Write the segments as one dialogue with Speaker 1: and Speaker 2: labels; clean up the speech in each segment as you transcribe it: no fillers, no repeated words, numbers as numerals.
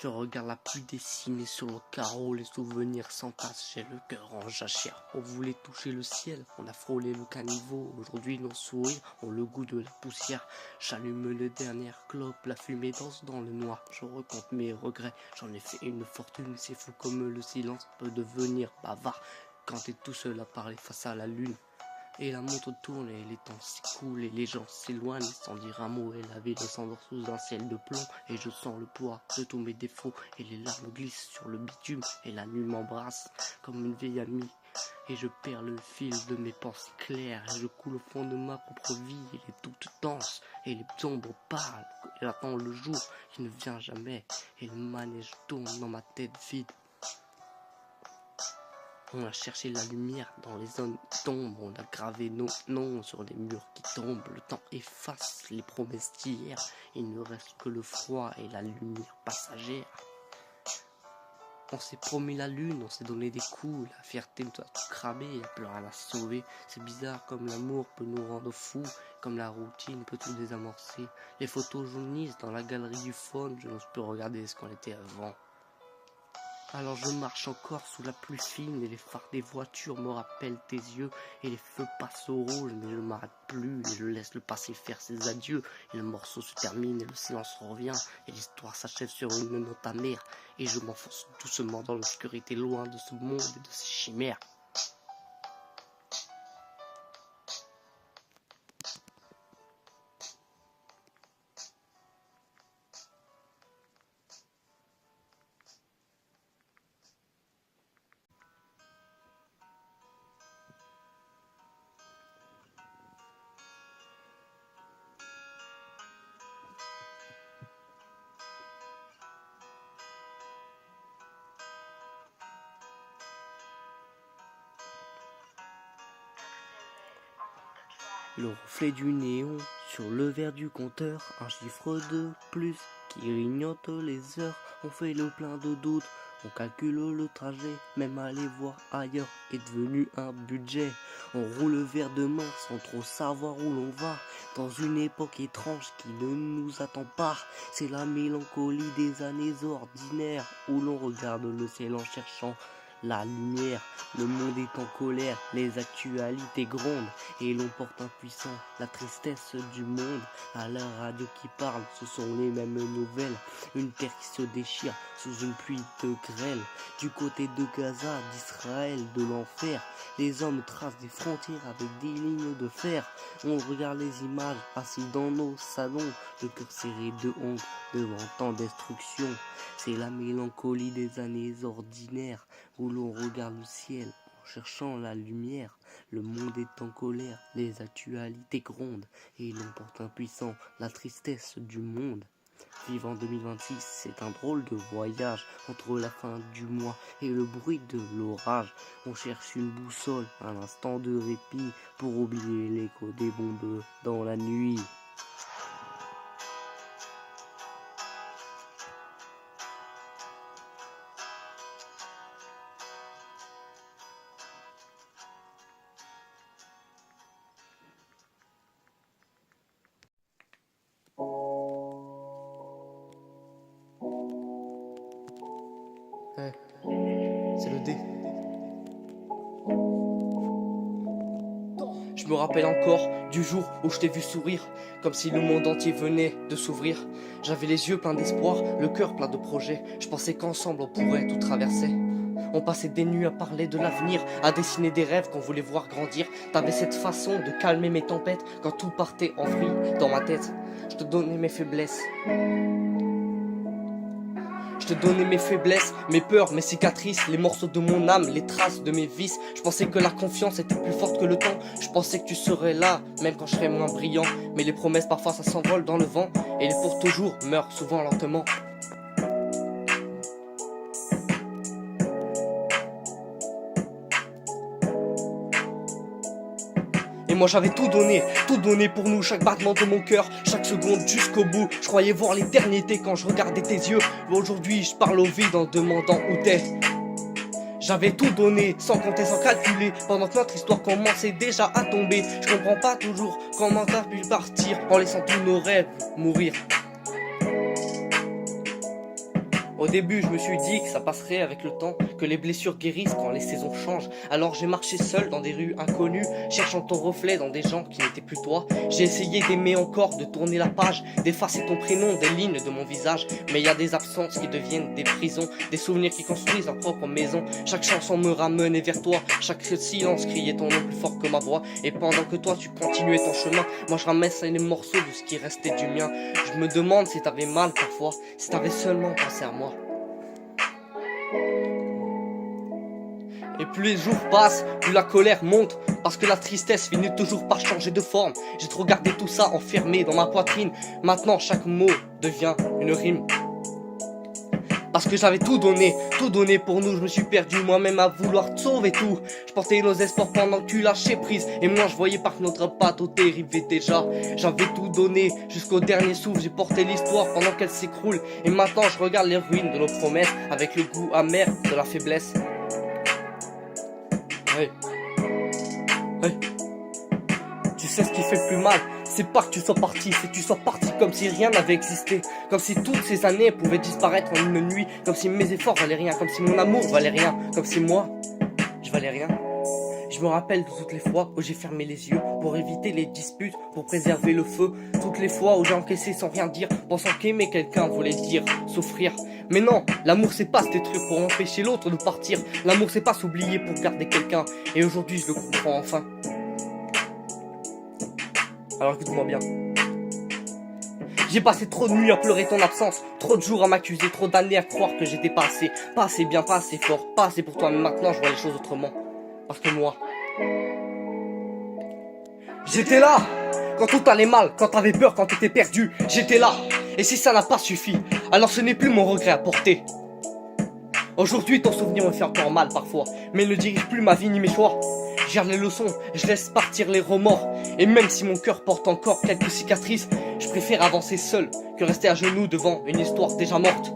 Speaker 1: Je regarde la pluie dessiner sur le carreau, les souvenirs s'entassent, j'ai le cœur en jachère. On voulait toucher le ciel, on a frôlé le caniveau. Aujourd'hui nos sourires ont le goût de la poussière. J'allume le dernier clope, la fumée danse dans le noir. Je recompte mes regrets, j'en ai fait une fortune. C'est fou comme le silence peut devenir bavard quand t'es tout seul à parler face à la lune. Et la montre tourne et les temps s'écoulent et les gens s'éloignent sans dire un mot. Et la ville s'endort sous un ciel de plomb et je sens le poids de tous mes défauts. Et les larmes glissent sur le bitume et la nuit m'embrasse comme une vieille amie. Et je perds le fil de mes pensées claires et je coule au fond de ma propre vie. Et les doutes dansent et les ombres parlent. Et j'attends le jour qui ne vient jamais et le manège tourne dans ma tête vide. On a cherché la lumière dans les zones d'ombre, on a gravé nos noms sur des murs qui tombent. Le temps efface les promesses d'hier, il ne reste que le froid et la lumière passagère. On s'est promis la lune, on s'est donné des coups, la fierté nous a tout cramé, il n'y a plus rien à sauver. C'est bizarre comme l'amour peut nous rendre fous, comme la routine peut tout désamorcer. Les photos jaunissent dans la galerie du phone, je n'ose plus regarder ce qu'on était avant. Alors je marche encore sous la pluie fine et les phares des voitures me rappellent tes yeux. Et les feux passent au rouge mais je ne m'arrête plus et je laisse le passé faire ses adieux. Et le morceau se termine et le silence revient et l'histoire s'achève sur une note amère. Et je m'enfonce doucement dans l'obscurité loin de ce monde et de ses chimères. Le reflet du néon sur le verre du compteur, un chiffre de plus qui grignote les heures. On fait le plein de doutes, on calcule le trajet, même aller voir ailleurs est devenu un budget. On roule vers demain sans trop savoir où l'on va, dans une époque étrange qui ne nous attend pas. C'est la mélancolie des années ordinaires, où l'on regarde le ciel en cherchant la lumière. Le monde est en colère, les actualités grondent et l'on porte impuissant la tristesse du monde. À la radio qui parle, ce sont les mêmes nouvelles. Une terre qui se déchire sous une pluie de grêle. Du côté de Gaza, d'Israël, de l'enfer, les hommes tracent des frontières avec des lignes de fer. On regarde les images assis dans nos salons, le cœur serré de honte devant tant de destruction. C'est la mélancolie des années ordinaires où l'on regarde le ciel en cherchant la lumière. Le monde est en colère, les actualités grondent et l'on porte impuissant la tristesse du monde. Vivre en 2026, c'est un drôle de voyage entre la fin du mois et le bruit de l'orage. On cherche une boussole, un instant de répit pour oublier l'écho des bombes dans la nuit. Hey, c'est le D. Je me rappelle encore du jour où je t'ai vu sourire, comme si le monde entier venait de s'ouvrir. J'avais les yeux pleins d'espoir, le cœur plein de projets. Je pensais qu'ensemble on pourrait tout traverser. On passait des nuits à parler de l'avenir, à dessiner des rêves qu'on voulait voir grandir. T'avais cette façon de calmer mes tempêtes quand tout partait en vrille dans ma tête. Je te donnais mes faiblesses. Je te donnais mes faiblesses, mes peurs, mes cicatrices, les morceaux de mon âme, les traces de mes vices. Je pensais que la confiance était plus forte que le temps. Je pensais que tu serais là, même quand je serais moins brillant. Mais les promesses parfois ça s'envole dans le vent, et les pour toujours meurent souvent lentement. Et moi j'avais tout donné pour nous, chaque battement de mon cœur, chaque seconde jusqu'au bout. Je croyais voir l'éternité quand je regardais tes yeux. Mais aujourd'hui je parle au vide en demandant où t'es. J'avais tout donné, sans compter, sans calculer, pendant que notre histoire commençait déjà à tomber. Je comprends pas toujours comment t'as pu partir en laissant tous nos rêves mourir. Au début je me suis dit que ça passerait avec le temps, que les blessures guérissent quand les saisons changent. Alors j'ai marché seul dans des rues inconnues, cherchant ton reflet dans des gens qui n'étaient plus toi. J'ai essayé d'aimer encore, de tourner la page, d'effacer ton prénom des lignes de mon visage. Mais y a des absences qui deviennent des prisons, des souvenirs qui construisent leur propre maison. Chaque chanson me ramenait vers toi, chaque silence criait ton nom plus fort que ma voix. Et pendant que toi tu continuais ton chemin, moi je ramassais les morceaux de ce qui restait du mien. Je me demande si t'avais mal parfois, si t'avais seulement pensé à moi. Et plus les jours passent, plus la colère monte, parce que la tristesse finit toujours par changer de forme. J'ai trop gardé tout ça enfermé dans ma poitrine. Maintenant chaque mot devient une rime. Parce que j'avais tout donné pour nous. Je me suis perdu moi-même à vouloir te sauver tout. Je portais nos espoirs pendant que tu lâchais prise. Et moi je voyais pas que notre bateau dérivait déjà. J'avais tout donné jusqu'au dernier souffle. J'ai porté l'histoire pendant qu'elle s'écroule. Et maintenant je regarde les ruines de nos promesses avec le goût amer de la faiblesse. Hey. Hey. Tu sais ce qui fait le plus mal, c'est pas que tu sois parti, c'est que tu sois parti comme si rien n'avait existé. Comme si toutes ces années pouvaient disparaître en une nuit. Comme si mes efforts valaient rien, comme si mon amour valait rien. Comme si moi, je valais rien. Je me rappelle de toutes les fois où j'ai fermé les yeux pour éviter les disputes, pour préserver le feu. Toutes les fois où j'ai encaissé sans rien dire, pensant qu'aimer quelqu'un voulait dire souffrir. Mais non, l'amour c'est pas se détruire pour empêcher l'autre de partir. L'amour c'est pas s'oublier pour garder quelqu'un. Et aujourd'hui je le comprends enfin. Alors écoute-moi bien. J'ai passé trop de nuits à pleurer ton absence, trop de jours à m'accuser, trop d'années à croire que j'étais pas assez bien, pas assez fort, pas assez pour toi. Mais maintenant je vois les choses autrement. Parce que moi, j'étais là quand tout allait mal, quand t'avais peur, quand t'étais perdu. J'étais là. Et si ça n'a pas suffi, alors ce n'est plus mon regret à porter. Aujourd'hui ton souvenir me fait encore mal parfois, mais il ne dirige plus ma vie ni mes choix. Je garde les leçons, je laisse partir les remords. Et même si mon cœur porte encore quelques cicatrices, je préfère avancer seul que rester à genoux devant une histoire déjà morte.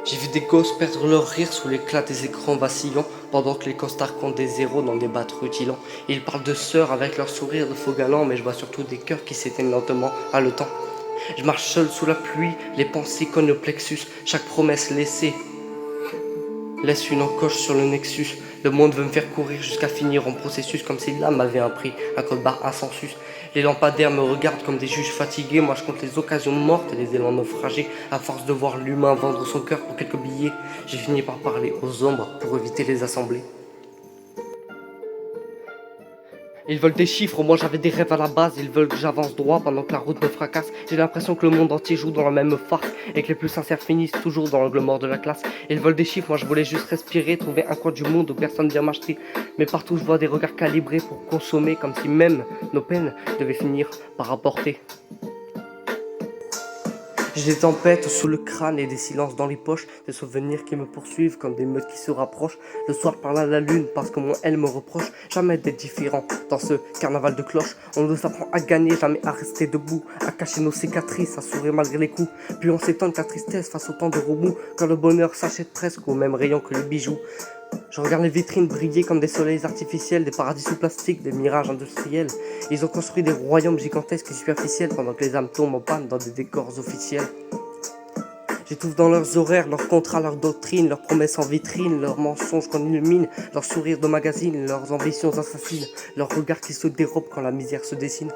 Speaker 1: J'ai vu des gosses perdre leur rire sous l'éclat des écrans vacillants, pendant que les costards comptent des zéros dans des battes rutilants. Ils parlent de sœurs avec leur sourire de faux galants, mais je vois surtout des cœurs qui s'éteignent lentement à le temps. Je marche seul sous la pluie, les pensées cognent le plexus, chaque promesse laissée laisse une encoche sur le nexus. Le monde veut me faire courir jusqu'à finir en processus, comme si l'âme m'avait appris un code barre insensus. Les lampadaires me regardent comme des juges fatigués. Moi je compte les occasions mortes et les élans naufragés. À force de voir l'humain vendre son cœur pour quelques billets, j'ai fini par parler aux ombres pour éviter les assemblées. Ils veulent des chiffres, moi j'avais des rêves à la base. Ils veulent que j'avance droit pendant que la route me fracasse. J'ai l'impression que le monde entier joue dans la même farce et que les plus sincères finissent toujours dans l'angle mort de la classe. Ils veulent des chiffres, moi je voulais juste respirer, trouver un coin du monde où personne vient m'acheter. Mais partout je vois des regards calibrés pour consommer, comme si même nos peines devaient finir par rapporter. J'ai des tempêtes sous le crâne et des silences dans les poches, des souvenirs qui me poursuivent comme des meutes qui se rapprochent. Le soir par là la lune parce que moi elle me reproche jamais d'être différent dans ce carnaval de cloches. On nous apprend à gagner, jamais à rester debout, à cacher nos cicatrices, à sourire malgré les coups. Puis on s'étonne que la tristesse face au temps de remous, quand le bonheur s'achète presque au même rayon que les bijoux. Je regarde les vitrines briller comme des soleils artificiels, des paradis sous plastique, des mirages industriels. Ils ont construit des royaumes gigantesques et superficiels pendant que les âmes tombent en panne dans des décors officiels. J'étouffe dans leurs horaires, leurs contrats, leurs doctrines, leurs promesses en vitrine, leurs mensonges qu'on illumine, leurs sourires de magazine, leurs ambitions assassines, leurs regards qui se dérobent quand la misère se dessine.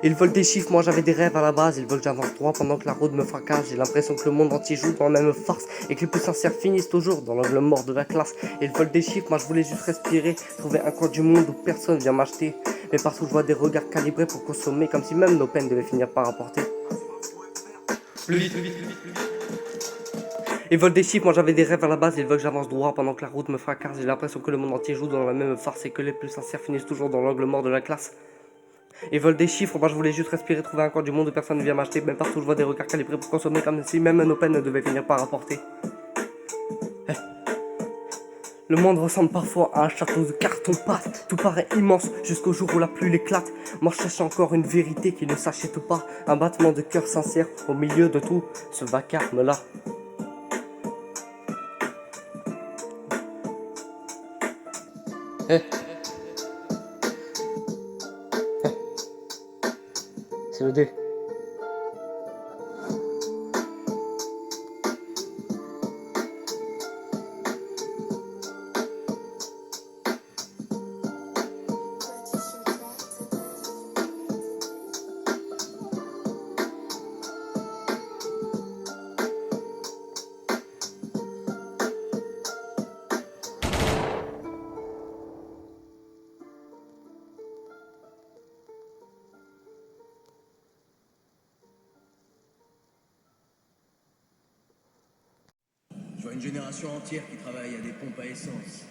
Speaker 1: Ils veulent des chiffres, moi j'avais des rêves à la base. Ils veulent que j'avance droit pendant que la route me fracasse. J'ai l'impression que le monde entier joue dans la même farce et que les plus sincères finissent toujours dans l'angle mort de la classe. Ils veulent des chiffres, moi je voulais juste respirer, trouver un coin du monde où personne vient m'acheter. Mais partout je vois des regards calibrés pour consommer, comme si même nos peines devaient finir par rapporter. Plus vite, plus vite, plus vite, plus vite. Ils veulent des chiffres, moi j'avais des rêves à la base. Ils veulent que j'avance droit pendant que la route me fracasse. J'ai l'impression que le monde entier joue dans la même farce et que les plus sincères finissent toujours dans l'angle mort de la classe. Ils veulent des chiffres, moi je voulais juste respirer, trouver un coin du monde où personne ne vient m'acheter. Même partout je vois des regards calibrés pour consommer, comme si même nos peines ne devaient finir par rapporter. Le monde ressemble parfois à un château de carton-pâte. Tout paraît immense jusqu'au jour où la pluie l'éclate. Moi je cherche encore une vérité qui ne s'achète pas. Un battement de cœur sincère au milieu de tout ce vacarme-là. C'est le dé.
Speaker 2: Je vois une génération entière qui travaille à des pompes à essence,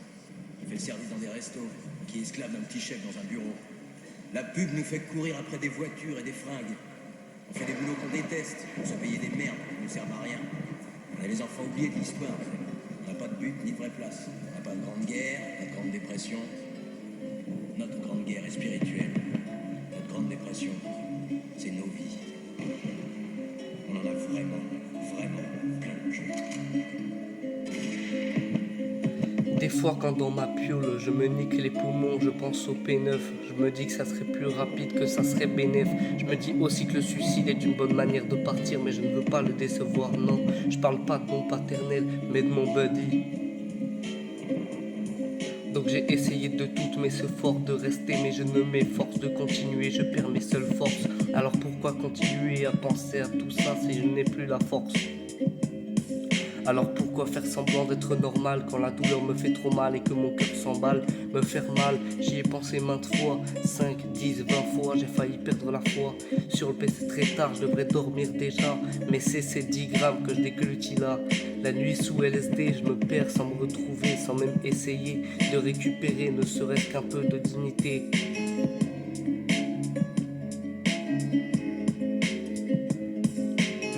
Speaker 2: qui fait le service dans des restos, qui est esclave d'un petit chef dans un bureau. La pub nous fait courir après des voitures et des fringues. On fait des boulots qu'on déteste pour se payer des merdes qui ne nous servent à rien. On est les enfants oubliés de l'histoire. On n'a pas de but ni de vraie place. On n'a pas de grande guerre, pas de grande dépression. Notre grande guerre est spirituelle. Notre grande dépression, c'est nos vies. On en a vraiment, vraiment plein le cul.
Speaker 1: Des fois quand dans ma piole je me nique les poumons, je pense au P9. Je me dis que ça serait plus rapide, que ça serait bénéf. Je me dis aussi que le suicide est une bonne manière de partir, mais je ne veux pas le décevoir, non. Je parle pas de mon paternel, mais de mon buddy. Donc j'ai essayé de toutes mes efforts de rester, mais je ne m'efforce de continuer, je perds mes seules forces. Alors pourquoi continuer à penser à tout ça si je n'ai plus la force? Alors pourquoi faire semblant d'être normal quand la douleur me fait trop mal et que mon cœur s'emballe? Me faire mal, j'y ai pensé maintes fois, 5, 10, 20 fois, j'ai failli perdre la foi. Sur le PC très tard, je devrais dormir déjà, mais c'est ces 10 grammes que je déglutis là. La nuit sous LSD, je me perds sans me retrouver, sans même essayer de récupérer ne serait-ce qu'un peu de dignité.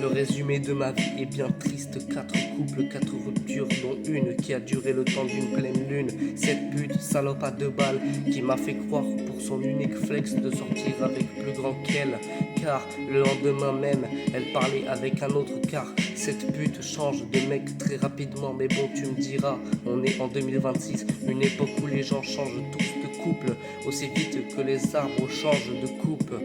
Speaker 1: Le résumé de ma vie est bien triste. 4 couples, 4 ruptures, dont une qui a duré le temps d'une pleine lune. Cette pute, salope à 2 balles, qui m'a fait croire pour son unique flex de sortir avec plus grand qu'elle. Car le lendemain même, elle parlait avec un autre. Car cette pute change de mec très rapidement. Mais bon, tu me diras, on est en 2026, une époque où les gens changent tous de couple aussi vite que les arbres changent de coupe.